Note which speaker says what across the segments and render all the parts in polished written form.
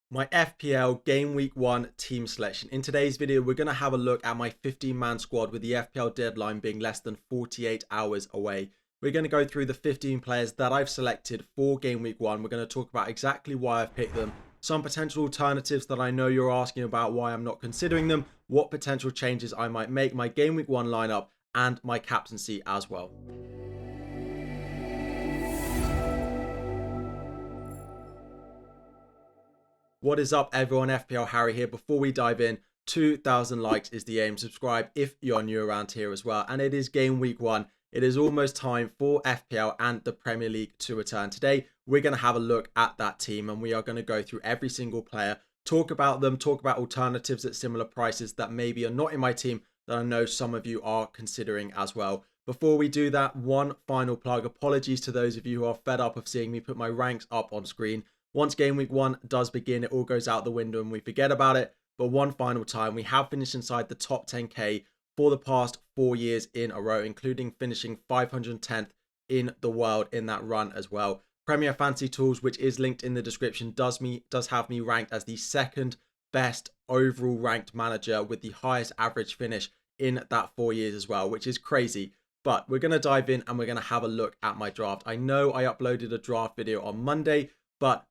Speaker 1: My FPL Game Week 1 team selection. In today's video, we're going to have a look at my 15-man squad with the FPL deadline being less than 48 hours away. We're going to go through the 15 players that I've selected for Game Week 1. We're going to talk about exactly why I've picked them, some potential alternatives that I know you're asking about, why I'm not considering them, what potential changes I might make, my Game Week 1 lineup, and my captaincy as well. What is up, everyone? FPL Harry here. Before we dive in, 2,000 likes is the aim. Subscribe if you're new around here as well. And it is game week 1. It is almost time for FPL and the Premier League to return. Today, we're going to have a look at that team and we are going to go through every single player, talk about them, talk about alternatives at similar prices that maybe are not in my team that I know some of you are considering as well. Before we do that, one final plug. Apologies to those of you who are fed up of seeing me put my ranks up on screen. Once game week 1 does begin, it all goes out the window and we forget about it. But one final time, we have finished inside the top 10k for the past 4 years in a row, including finishing 510th in the world in that run as well. Premier Fantasy Tools, which is linked in the description, does have me ranked as the second best overall ranked manager with the highest average finish in that 4 years as well, which is crazy. But we're going to dive in and we're going to have a look at my draft. I know I uploaded a draft video on Monday, but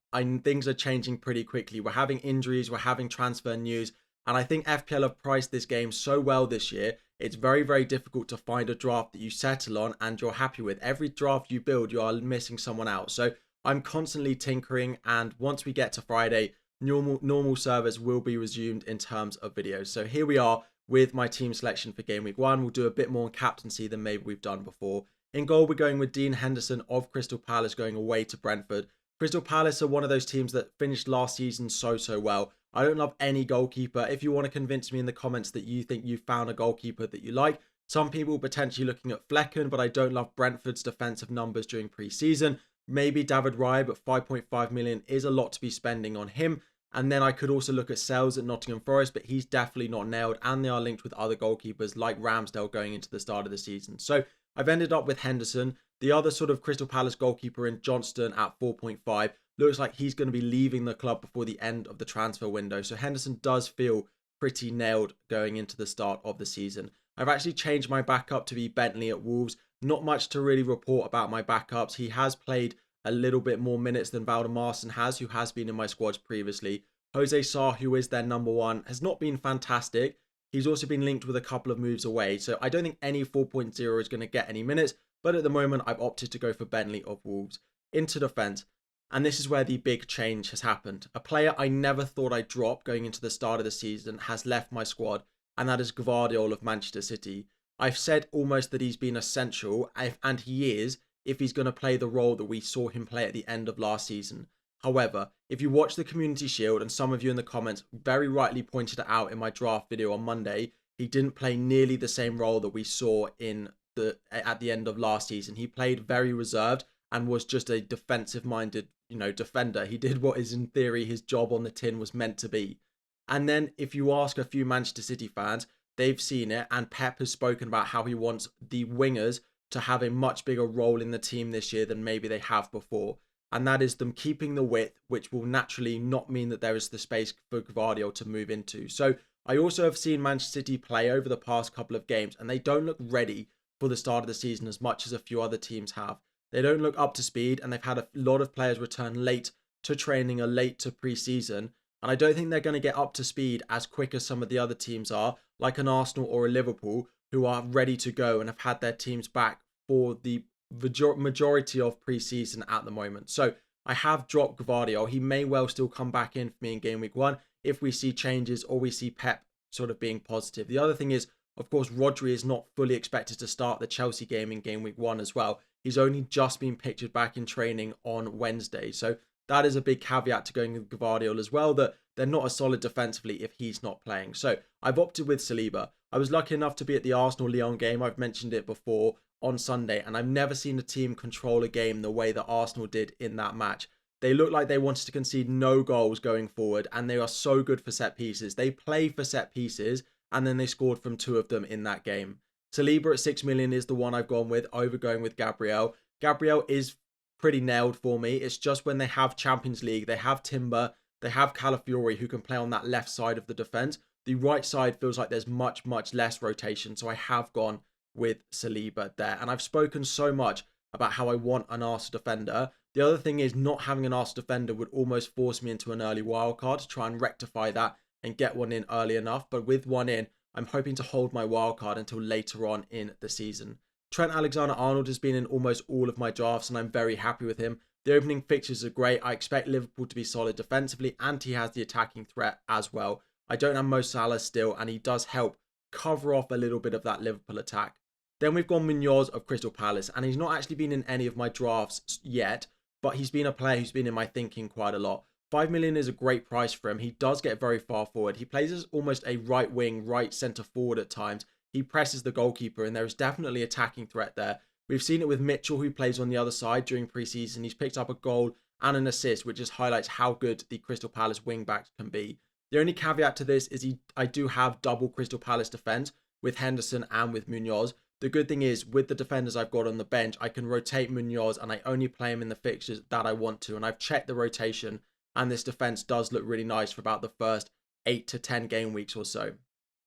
Speaker 1: things are changing pretty quickly. We're having injuries, we're having transfer news, and I think FPL have priced this game so well this year, it's very, very difficult to find a draft that you settle on and you're happy with. Every draft you build, you are missing someone out. So I'm constantly tinkering, and once we get to Friday, normal servers will be resumed in terms of videos. So here we are with my team selection for game week 1. We'll do a bit more on captaincy than maybe we've done before. In goal, we're going with Dean Henderson of Crystal Palace going away to Brentford. Crystal Palace are one of those teams that finished last season so well. I don't love any goalkeeper. If you want to convince me in the comments that you think you found a goalkeeper that you like, some people potentially looking at Flecken, but I don't love Brentford's defensive numbers during pre-season. Maybe David Raya, but 5.5 million is a lot to be spending on him. And then I could also look at Sells at Nottingham Forest, but he's definitely not nailed. And they are linked with other goalkeepers like Ramsdale going into the start of the season. So I've ended up with Henderson. The other sort of Crystal Palace goalkeeper in Johnston at 4.5 looks like he's going to be leaving the club before the end of the transfer window. So Henderson does feel pretty nailed going into the start of the season. I've actually changed my backup to be Bentley at Wolves. Not much to really report about my backups. He has played a little bit more minutes than Valdemarson has, who has been in my squads previously. Jose Sarr, who is their number one, has not been fantastic. He's also been linked with a couple of moves away. So I don't think any 4.0 is going to get any minutes. But at the moment, I've opted to go for Bentley of Wolves. Into defence. And this is where the big change has happened. A player I never thought I'd drop going into the start of the season has left my squad. And that is Gvardiol of Manchester City. I've said almost that he's been essential. And he is, if he's going to play the role that we saw him play at the end of last season. However, if you watch the Community Shield, and some of you in the comments very rightly pointed it out in my draft video on Monday, he didn't play nearly the same role that we saw at the end of last season. He played very reserved and was just a defensive-minded, defender. He did what is in theory his job on the tin was meant to be. And then if you ask a few Manchester City fans, they've seen it, and Pep has spoken about how he wants the wingers to have a much bigger role in the team this year than maybe they have before. And that is them keeping the width, which will naturally not mean that there is the space for Gvardiol to move into. So I also have seen Manchester City play over the past couple of games, and they don't look ready for the start of the season as much as a few other teams have. They don't look up to speed, and they've had a lot of players return late to training or late to pre-season. And I don't think they're going to get up to speed as quick as some of the other teams are, like an Arsenal or a Liverpool, who are ready to go and have had their teams back for the majority of pre-season at the moment. So I have dropped Gvardiol. He may well still come back in for me in game week 1 if we see changes or we see Pep sort of being positive. The other thing is, of course, Rodri is not fully expected to start the Chelsea game in game week 1 as well. He's only just been pictured back in training on Wednesday. So that is a big caveat to going with Gvardiol as well, that they're not as solid defensively if he's not playing. So I've opted with Saliba. I was lucky enough to be at the Arsenal-Lyon game. I've mentioned it before on Sunday, and I've never seen a team control a game the way that Arsenal did in that match. They looked like they wanted to concede no goals going forward, and they are so good for set pieces. They play for set pieces, and then they scored from 2 of them in that game. Saliba at 6 million is the one I've gone with, over going with Gabriel. Gabriel is pretty nailed for me. It's just when they have Champions League, they have Timber, They have Calafiori who can play on that left side of the defence. The right side feels like there's much less rotation. So I have gone with Saliba there. And I've spoken so much about how I want an Arsenal defender. The other thing is not having an Arsenal defender would almost force me into an early wildcard to try and rectify that and get one in early enough. But with one in, I'm hoping to hold my wildcard until later on in the season. Trent Alexander-Arnold has been in almost all of my drafts and I'm very happy with him. The opening fixtures are great. I expect Liverpool to be solid defensively and he has the attacking threat as well. I don't have Mo Salah still and he does help cover off a little bit of that Liverpool attack. Then we've got Munoz of Crystal Palace and he's not actually been in any of my drafts yet, but he's been a player who's been in my thinking quite a lot. 5 million is a great price for him. He does get very far forward. He plays as almost a right wing, right centre forward at times. He presses the goalkeeper and there is definitely attacking threat there. We've seen it with Mitchell who plays on the other side during pre-season. He's picked up a goal and an assist, which just highlights how good the Crystal Palace wing-backs can be. The only caveat to this is I do have double Crystal Palace defence with Henderson and with Munoz. The good thing is with the defenders I've got on the bench, I can rotate Munoz and I only play him in the fixtures that I want to. And I've checked the rotation and this defence does look really nice for about the first 8 to 10 game weeks or so.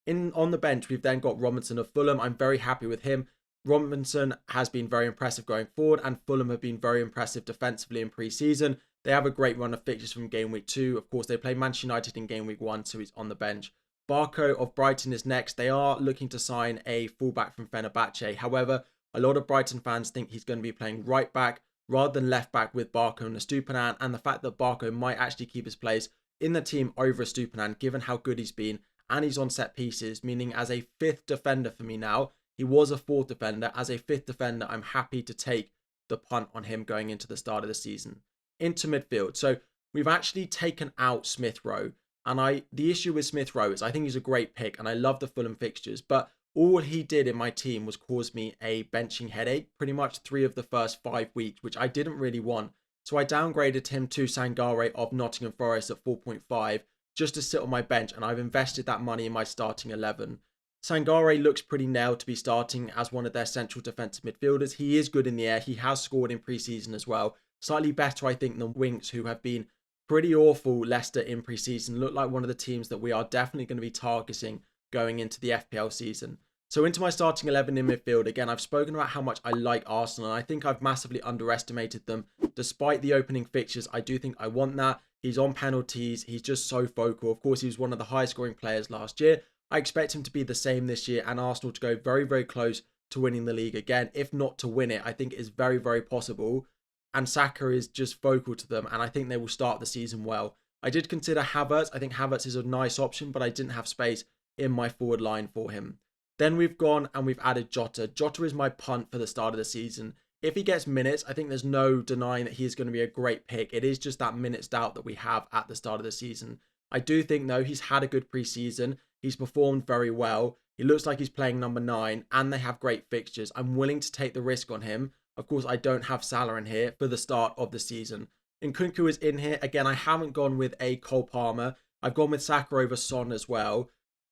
Speaker 1: On the bench, we've then got Robinson of Fulham. I'm very happy with him. Robinson has been very impressive going forward and Fulham have been very impressive defensively in pre-season. They have a great run of fixtures from game week 2. Of course, they play Manchester United in game week 1, so he's on the bench. Barco of Brighton is next. They are looking to sign a fullback from Fenerbahce. However, a lot of Brighton fans think he's going to be playing right back rather than left back with Barco and Estupiñán, and the fact that Barco might actually keep his place in the team over Estupiñán given how good he's been and he's on set pieces, meaning as a 5th defender for me now, he was a 4th defender. As a 5th defender, I'm happy to take the punt on him going into the start of the season. Into midfield. So we've actually taken out Smith Rowe. And the issue with Smith Rowe is I think he's a great pick and I love the Fulham fixtures. But all he did in my team was cause me a benching headache pretty much 3 of the first 5 weeks, which I didn't really want. So I downgraded him to Sangare of Nottingham Forest at 4.5 just to sit on my bench. And I've invested that money in my starting 11. Sangare looks pretty nailed to be starting as one of their central defensive midfielders. He is good in the air. He has scored in pre-season as well. Slightly better, I think, than Winks, who have been pretty awful. Leicester in pre-season look like one of the teams that we are definitely going to be targeting going into the FPL season. So into my starting 11 in midfield. Again, I've spoken about how much I like Arsenal, and I think I've massively underestimated them. Despite the opening fixtures, I do think I want that. He's on penalties. He's just so vocal. Of course, he was one of the highest scoring players last year. I expect him to be the same this year and Arsenal to go very, very close to winning the league again. If not to win it, I think it is very, very possible. And Saka is just vocal to them and I think they will start the season well. I did consider Havertz. I think Havertz is a nice option, but I didn't have space in my forward line for him. Then we've gone and we've added Jota. Jota is my punt for the start of the season. If he gets minutes, I think there's no denying that he is going to be a great pick. It is just that minutes doubt that we have at the start of the season. I do think, though, he's had a good pre-season. He's performed very well. He looks like he's playing number 9 and they have great fixtures. I'm willing to take the risk on him. Of course, I don't have Salah in here for the start of the season. Nkunku is in here. Again, I haven't gone with a Cole Palmer. I've gone with Saka over Son as well.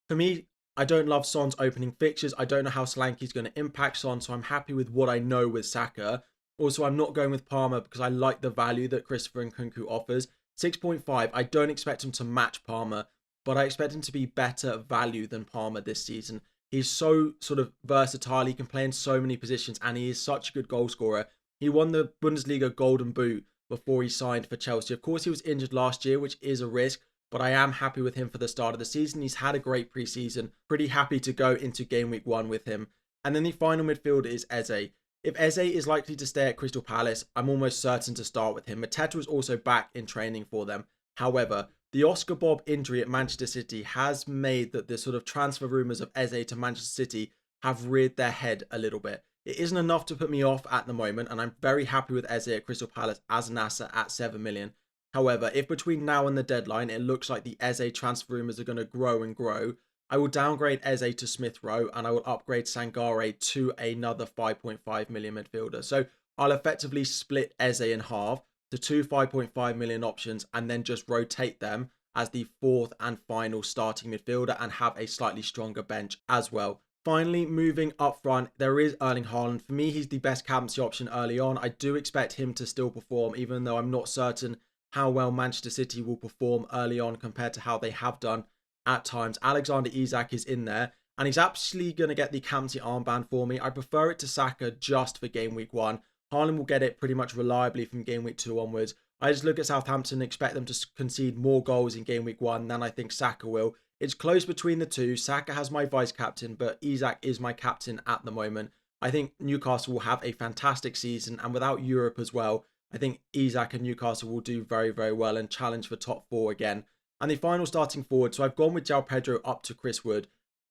Speaker 1: For me, I don't love Son's opening fixtures. I don't know how Solanke's going to impact Son, so I'm happy with what I know with Saka. Also, I'm not going with Palmer because I like the value that Christopher Nkunku offers. 6.5, I don't expect him to match Palmer, but I expect him to be better value than Palmer this season. He's so sort of versatile. He can play in so many positions and he is such a good goal scorer. He won the Bundesliga Golden Boot before he signed for Chelsea. Of course, he was injured last year, which is a risk, but I am happy with him for the start of the season. He's had a great preseason. Pretty happy to go into game week 1 with him. And then the final midfielder is Eze. If Eze is likely to stay at Crystal Palace, I'm almost certain to start with him. Mateta was also back in training for them. However, the Oscar Bob injury at Manchester City has made that the sort of transfer rumours of Eze to Manchester City have reared their head a little bit. It isn't enough to put me off at the moment, and I'm very happy with Eze at Crystal Palace as an asset at 7 million. However, if between now and the deadline it looks like the Eze transfer rumours are going to grow and grow, I will downgrade Eze to Smith Rowe and I will upgrade Sangare to another 5.5 million midfielder. So I'll effectively split Eze in half to 2 5.5 million options and then just rotate them as the 4th and final starting midfielder and have a slightly stronger bench as well. Finally, moving up front, there is Erling Haaland. For me, he's the best captaincy option early on. I do expect him to still perform, even though I'm not certain how well Manchester City will perform early on compared to how they have done at times. Alexander Isak is in there, and he's actually going to get the captaincy armband for me. I prefer it to Saka just for game week 1. Haaland will get it pretty much reliably from game week 2 onwards. I just look at Southampton and expect them to concede more goals in game week 1 than I think Saka will. It's close between the two. Saka has my vice captain, but Isak is my captain at the moment. I think Newcastle will have a fantastic season, and without Europe as well, I think Isak and Newcastle will do very, very well and challenge for top 4 again. And the final starting forward, so I've gone with João Pedro up to Chris Wood.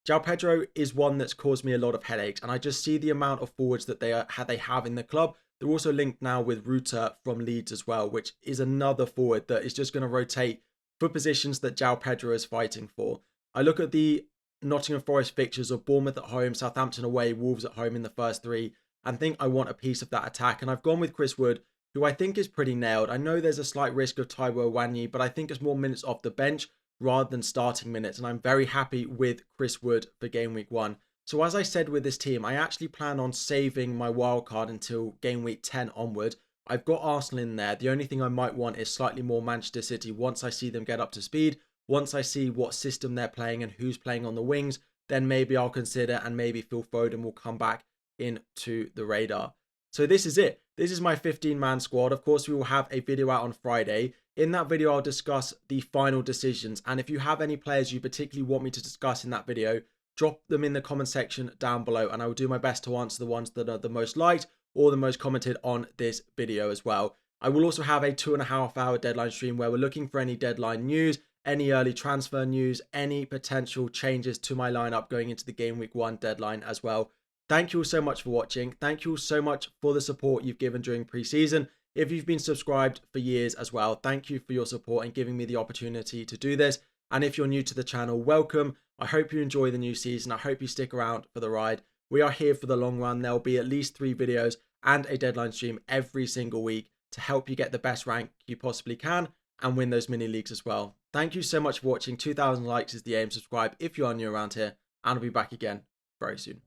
Speaker 1: João Pedro is one that's caused me a lot of headaches, and I just see the amount of forwards that they have in the club. They're also linked now with Ruta from Leeds as well, which is another forward that is just going to rotate for positions that João Pedro is fighting for. I look at the Nottingham Forest fixtures of Bournemouth at home, Southampton away, Wolves at home in the first 3, and think I want a piece of that attack. And I've gone with Chris Wood, who I think is pretty nailed. I know there's a slight risk of Taiwo Awoniyi, but I think it's more minutes off the bench rather than starting minutes. And I'm very happy with Chris Wood for game week 1. So as I said with this team, I actually plan on saving my wildcard until game week 10 onward. I've got Arsenal in there. The only thing I might want is slightly more Manchester City once I see them get up to speed. Once I see what system they're playing and who's playing on the wings, then maybe I'll consider, and maybe Phil Foden will come back into the radar. So this is it. This is my 15-man squad. Of course, we will have a video out on Friday. In that video, I'll discuss the final decisions. And if you have any players you particularly want me to discuss in that video, drop them in the comment section down below, and I will do my best to answer the ones that are the most liked or the most commented on this video as well. I will also have a 2.5-hour deadline stream where we're looking for any deadline news, any early transfer news, any potential changes to my lineup going into the game week 1 deadline as well. Thank you all so much for watching. Thank you all so much for the support you've given during pre-season. If you've been subscribed for years as well, thank you for your support and giving me the opportunity to do this. And if you're new to the channel, welcome. I hope you enjoy the new season. I hope you stick around for the ride. We are here for the long run. There'll be at least 3 videos and a deadline stream every single week to help you get the best rank you possibly can and win those mini leagues as well. Thank you so much for watching. 2,000 likes is the aim. Subscribe if you are new around here, and I'll be back again very soon.